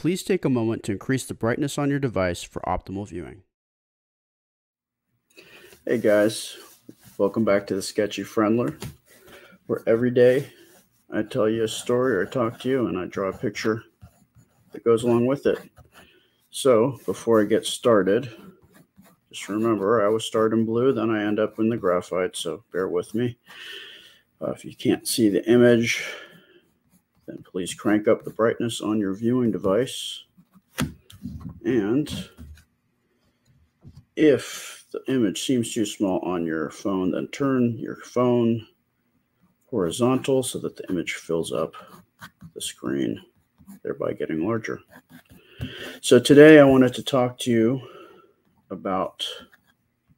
please take a moment to increase the brightness on your device for optimal viewing. Hey guys, welcome back to the Sketchy Friendler, where every day I tell you a story or talk to you and I draw a picture that goes along with it. So before I get started, just remember I always start in blue, then I end up in the graphite, so bear with me. If you can't see the image, then please crank up the brightness on your viewing device. And if the image seems too small on your phone, then turn your phone horizontal so that the image fills up the screen, thereby getting larger. So today I wanted to talk to you about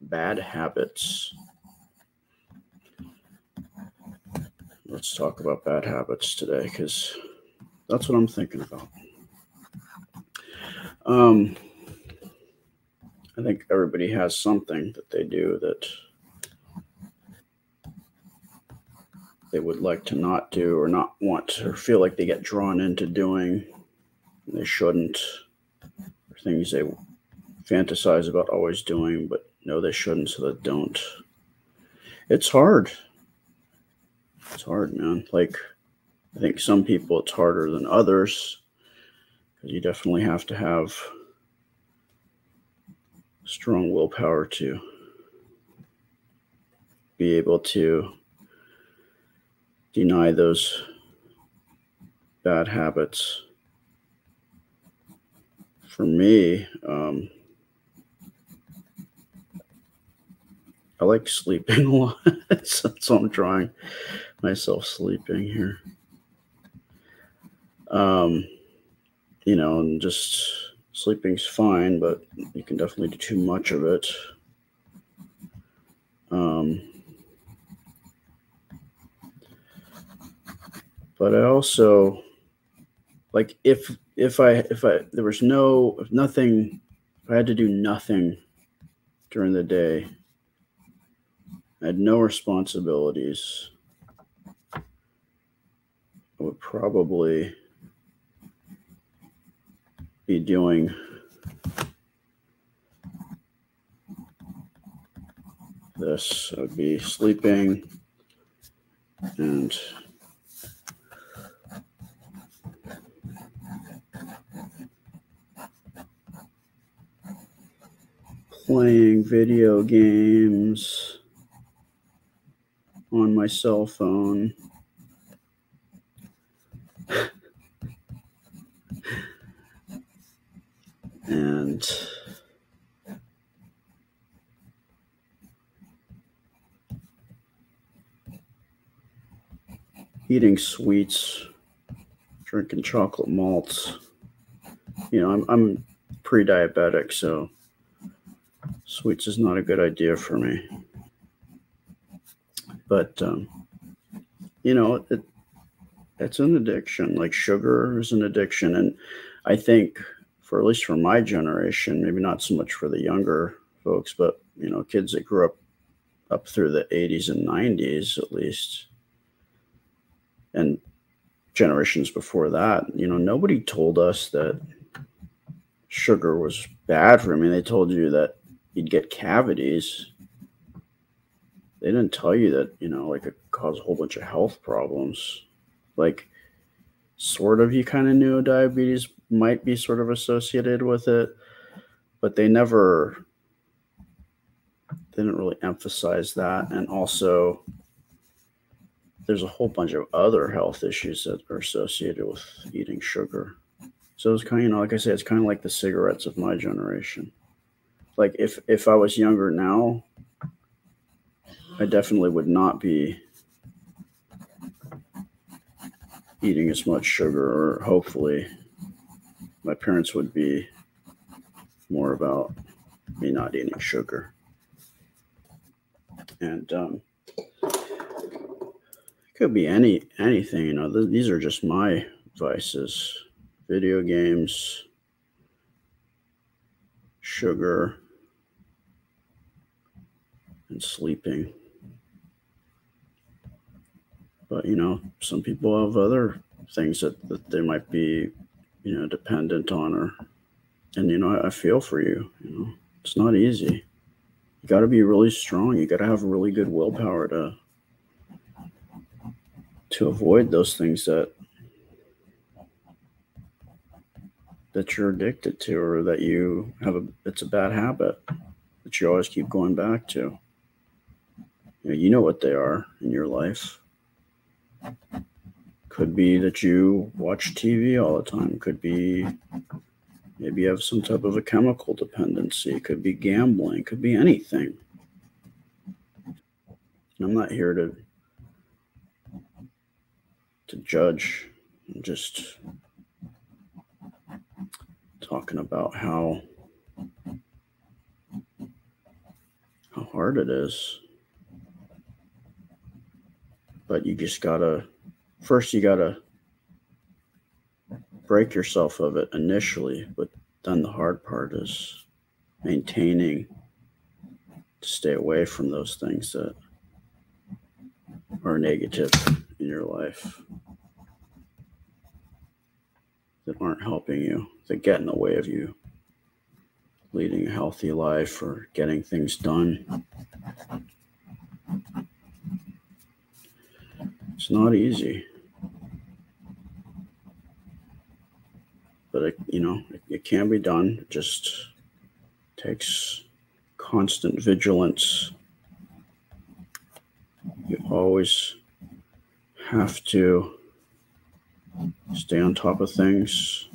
bad habits. Let's talk about bad habits today because that's what I'm thinking about. I think everybody has something that they do that they would like to not do or not want or feel like they get drawn into doing and they shouldn't, or things they fantasize about always doing but know they shouldn't, so they don't. It's hard. It's hard, man. Like, I think some people it's harder than others because you definitely have to have strong willpower to be able to deny those bad habits. For me, I like sleeping a lot, so I'm drawing myself sleeping here. And just sleeping's fine, but you can definitely do too much of it. But I also like if I had to do nothing during the day, I had no responsibilities, I would probably be doing this. I would be sleeping and playing video games on my cell phone. And eating sweets, drinking chocolate malts. I'm pre-diabetic, so sweets is not a good idea for me. But it's an addiction. Like sugar is an addiction, and I think at least for my generation, maybe not so much for the younger folks, but kids that grew up through the 80s and 90s at least, and generations before that, nobody told us that sugar was bad for me. They told you that you'd get cavities. They didn't tell you that, it could cause a whole bunch of health problems. Like, sort of, you kind of knew diabetes might be sort of associated with it, but they didn't really emphasize that. And also, there's a whole bunch of other health issues that are associated with eating sugar. So it's kind of, like I say, it's kind of like the cigarettes of my generation. Like if I was younger now, I definitely would not be eating as much sugar, or hopefully my parents would be more about me not eating sugar. And it could be anything, these are just my vices: video games, sugar, and sleeping. But some people have other things that they might be dependent on her. And, I feel for you. It's not easy. You got to be really strong. You got to have really good willpower to avoid those things that you're addicted to, or that you have it's a bad habit that you always keep going back to. You know what they are in your life. Could be that you watch TV all the time. Could be maybe you have some type of a chemical dependency. It could be gambling. Could be anything. And I'm not here to judge. I'm just talking about how hard it is. But you just first you gotta break yourself of it initially, but then the hard part is maintaining to stay away from those things that are negative in your life, that aren't helping you, that get in the way of you leading a healthy life or getting things done. It's not easy, but it can be done. It just takes constant vigilance. You always have to stay on top of things.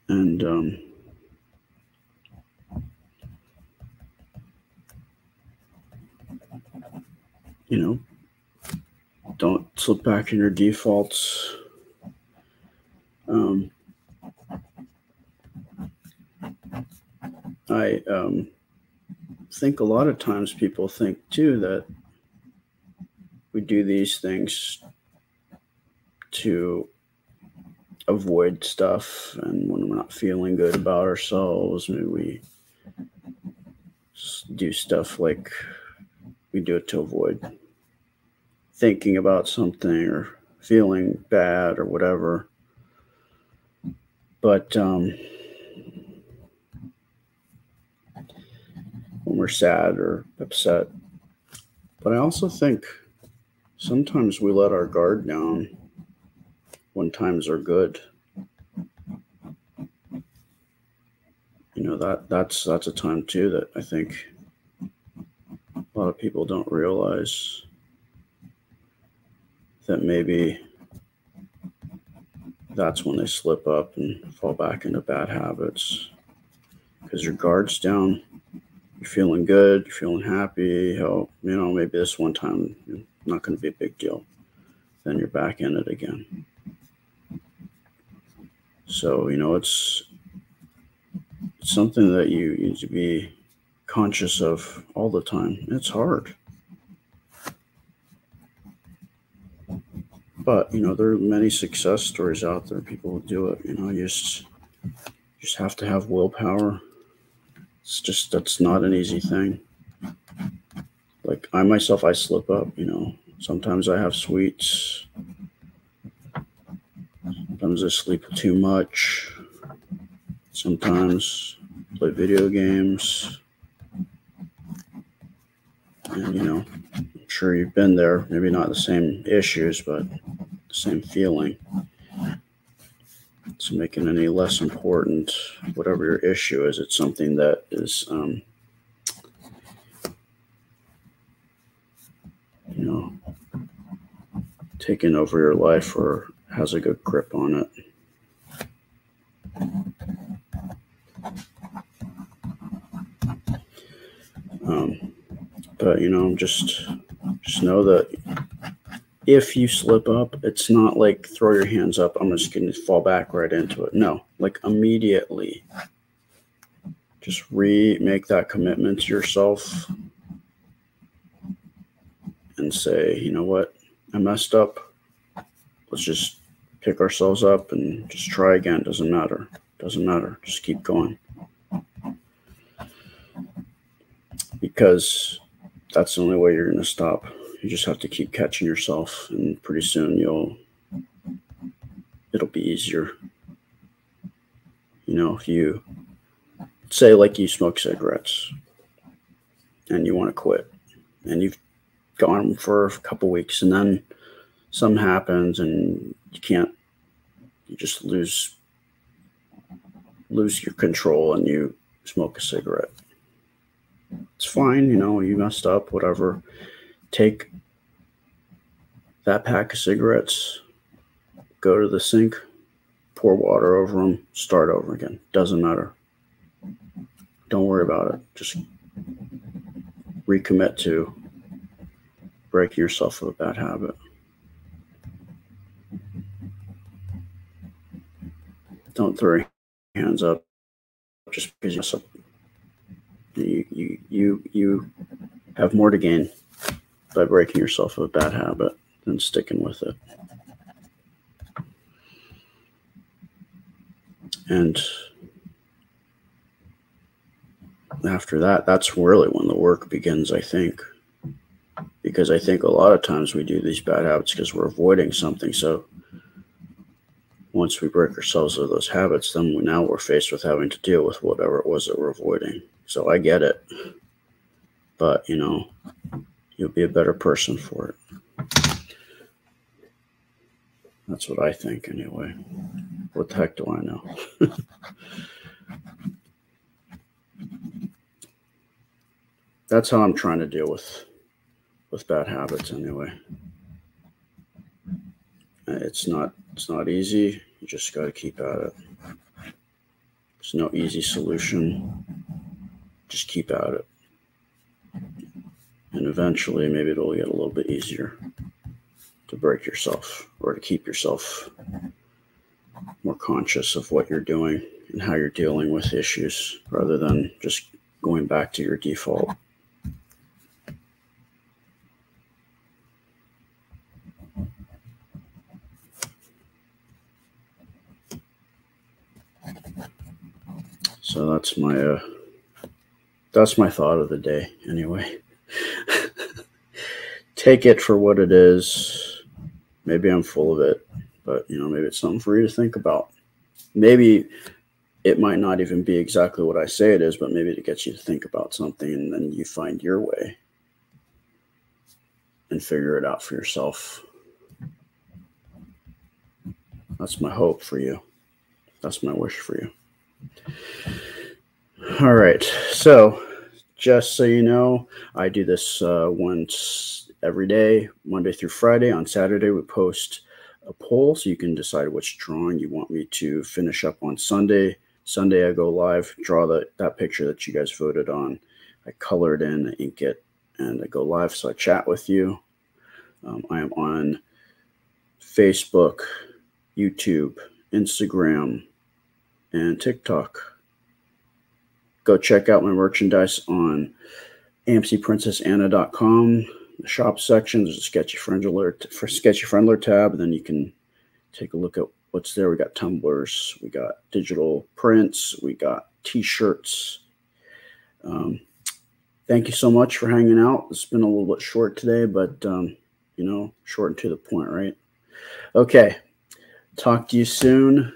And don't slip back in your defaults. I think a lot of times people think too that we do these things to avoid stuff, and when we're not feeling good about ourselves, maybe we do stuff like we do it to avoid thinking about something or feeling bad or whatever. But when we're sad or upset. But I also think sometimes we let our guard down when times are good. That's a time too that I think a lot of people don't realize, that maybe that's when they slip up and fall back into bad habits, because your guard's down. You're feeling good, you're feeling happy. Maybe this one time not going to be a big deal. Then you're back in it again. So, it's something that you need to be conscious of all the time. It's hard. But, there are many success stories out there. People who do it. You just have to have willpower. That's not an easy thing. Like I slip up, sometimes I have sweets. Sometimes I sleep too much. Sometimes play video games. And, I'm sure you've been there. Maybe not the same issues, but the same feeling. It's making any less important. Whatever your issue is, it's something that is, taking over your life or has a good grip on it. But just know that if you slip up, it's not like throw your hands up, I'm just going to fall back right into it. No, like immediately just make that commitment to yourself and say, you know what, I messed up. Let's just pick ourselves up and just try again. Doesn't matter. Just keep going. Because that's the only way you're going to stop You just have to keep catching yourself, and pretty soon it'll be easier. If you say like you smoke cigarettes and you want to quit, and you've gone for a couple weeks, and then something happens and you just lose your control and you smoke a cigarette. It's fine, you messed up, whatever. Take that pack of cigarettes, go to the sink, pour water over them, start over again. Doesn't matter. Don't worry about it. Just recommit to breaking yourself of a bad habit. Don't throw your hands up just because you mess up. You have more to gain by breaking yourself of a bad habit than sticking with it. And after that, that's really when the work begins, I think. Because I think a lot of times we do these bad habits because we're avoiding something. So once we break ourselves of those habits, then now we're faced with having to deal with whatever it was that we're avoiding. So I get it. But, you'll be a better person for it. That's what I think anyway. What the heck do I know? That's how I'm trying to deal with bad habits anyway. It's not easy. You just got to keep at it. There's no easy solution. Just keep at it. And eventually maybe it'll get a little bit easier to break yourself or to keep yourself more conscious of what you're doing and how you're dealing with issues rather than just going back to your default. So that's my thought of the day anyway. Take it for what it is. Maybe I'm full of it, but maybe it's something for you to think about. Maybe it might not even be exactly what I say it is, but maybe it gets you to think about something, and then you find your way and figure it out for yourself. That's my hope for you. That's my wish for you. All right. So just so you know, I do this once every day, Monday through Friday. On Saturday, we post a poll so you can decide which drawing you want me to finish up on Sunday. Sunday, I go live, draw that picture that you guys voted on. I color it in, ink it, and I go live. So I chat with you. I am on Facebook, YouTube, Instagram, and TikTok. Go check out my merchandise on AMCPrincessAnna.com. The shop section, there's a Sketchy Friendler tab, and then you can take a look at what's there. We got tumblers, we got digital prints, we got t-shirts. Thank you so much for hanging out. It's been a little bit short today, but short and to the point, right? Okay. Talk to you soon.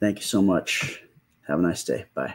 Thank you so much. Have a nice day. Bye.